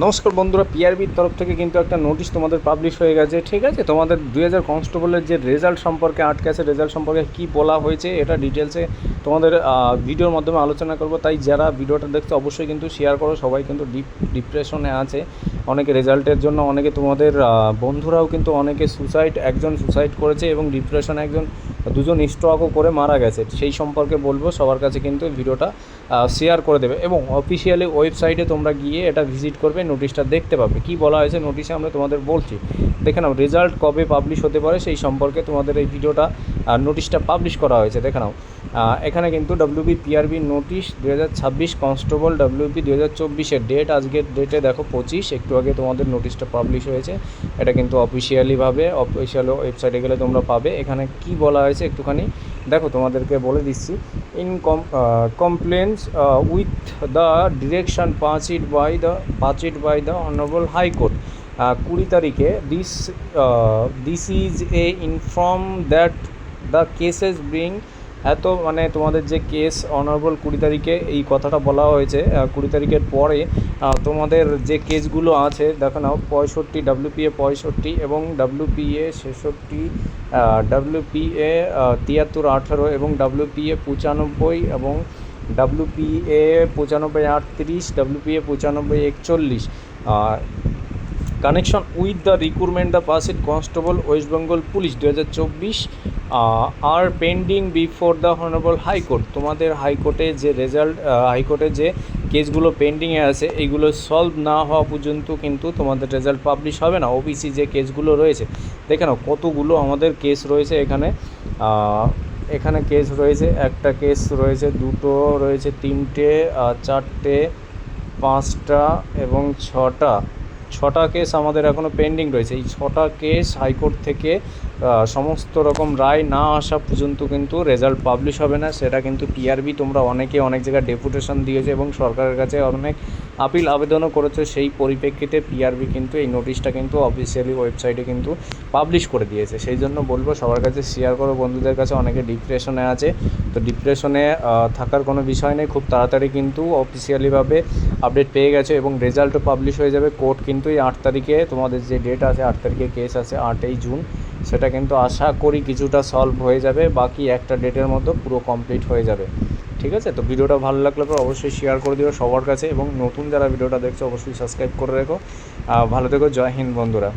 নমস্কার বন্ধুরা, পিআরবির তরফ থেকে কিন্তু একটা নোটিশ তোমাদের পাবলিশ হয়ে গেছে। ঠিক আছে, তোমাদের 2000 কনস্টেবলের যে রেজাল্ট সম্পর্কে আটকে আছে, রেজাল্ট সম্পর্কে কী বলা হয়েছে এটা ডিটেলসে তোমাদের ভিডিওর মাধ্যমে আলোচনা করব। তাই যারা ভিডিওটা দেখছে অবশ্যই কিন্তু শেয়ার করো। সবাই কিন্তু ডিপ্রেশনে আছে, অনেকে রেজাল্টের জন্য, অনেকে তোমাদের বন্ধুরাও কিন্তু অনেকে একজন সুসাইড করেছে এবং ডিপ্রেশনে দুজন স্ট্রোকও করে মারা গেছে। সেই সম্পর্কে বলবো, সবার কাছে কিন্তু ভিডিওটা শেয়ার করে দেবে এবং অফিসিয়ালি ওয়েবসাইটে তোমরা গিয়ে এটা ভিজিট করবে, নোটিশটা দেখতে পাবে। কি বলা হয়েছে নোটিশে আমরা তোমাদের বলছি, দেখে নাও। রেজাল্ট কবে পাবলিশ হতে পারে সেই সম্পর্কে তোমাদের এই ভিডিওটা নোটিশটা পাবলিশ করা হয়েছে, দেখে নাও। এখানে কিন্তু WB PRB notice 2026 constable WB 2024-এর ডেট, আজকের ডেটে দেখো 25, একটু আগে তোমাদের নোটিশটা পাবলিশ হয়েছে। এটা কিন্তু অফিসিয়াল ওয়েবসাইটে গেলে তোমরা পাবে। এখানে কি বলা হয়েছে একটুখানি দেখো, তোমাদেরকে বলে দিচ্ছি। In compliance with the direction passed by the honourable high court 20 তারিখে this is a inform that the cases bring মানে তোমাদের যে কেস অনারেবল 20 তারিখে এই কথাটা বলা হয়েছে। 20 তারিখের পরে তোমাদের যে কেসগুলো আছে দেখো নাও, 65 ডাব্লিউপিএ 65 এবং ডাব্লিউপিএ 66, ডাব্লিউপিএ 73 18 এবং ডাব্লিউপিএ 95 এবং WPA 95 38, WPA 95 41। Connection with the recruitment the passed constable West Bengal police 2024 আর pending before the honourable high court. তোমাদের হাইকোর্টে যে কেসগুলো পেন্ডিংয়ে আছে এইগুলো সলভ না হওয়া পর্যন্ত কিন্তু তোমাদের রেজাল্ট পাবলিশ হবে না। ওবিসি যে কেসগুলো রয়েছে, দেখে নাও কতগুলো আমাদের কেস রয়েছে এখানে কেস রয়েছে, একটা কেস রয়েছে, দুটো রয়েছে, তিনটে, চারটে, পাঁচটা এবং ছটা কেস আমাদের এখনও পেন্ডিং রয়েছে। এই 6টা কেস হাইকোর্ট থেকে সমস্ত রকম রায় না আসা পর্যন্ত কিন্তু রেজাল্ট পাবলিশ হবে না। সেটা কিন্তু পিআরবি, তোমরা অনেকে অনেক জায়গায় ডেপুটেশন দিয়েছে এবং সরকারের কাছে অনেক আপিল আবেদনও করেছে। সেই পরিপ্রেক্ষিতে পিআরবি কিন্তু এই নোটিশটা কিন্তু অফিসিয়ালি ওয়েবসাইটে কিন্তু পাবলিশ করে দিয়েছে। সেই জন্য বলবো সবার কাছে শেয়ার করো, বন্ধুদের কাছে। অনেকে ডিপ্রেশনে আছে, তো ডিপ্রেশনে থাকার কোনো বিষয় নেই, খুব তাড়াতাড়ি কিন্তু অফিসিয়ালিভাবে আপডেট পেয়ে গেছে এবং রেজাল্টও পাবলিশ হয়ে যাবে। কোর্ট কিন্তু এই 8 তারিখে, তোমাদের যে ডেট আছে 8 তারিখে কেস আছে 8ই জুন, সেটা কিন্তু আশা করি কিছুটা সলভ হয়ে যাবে। বাকি একটা ডেটের মধ্যে পুরো কমপ্লিট হয়ে যাবে। ঠিক আছে, তো ভিডিওটা ভালো লাগলে পর অবশ্যই শেয়ার করে দিও সবার কাছে এবং নতুন যারা ভিডিওটা দেখছো অবশ্যই সাবস্ক্রাইব করে রেখো। ভালো থেকো, জয় হিন্দ বন্ধুরা।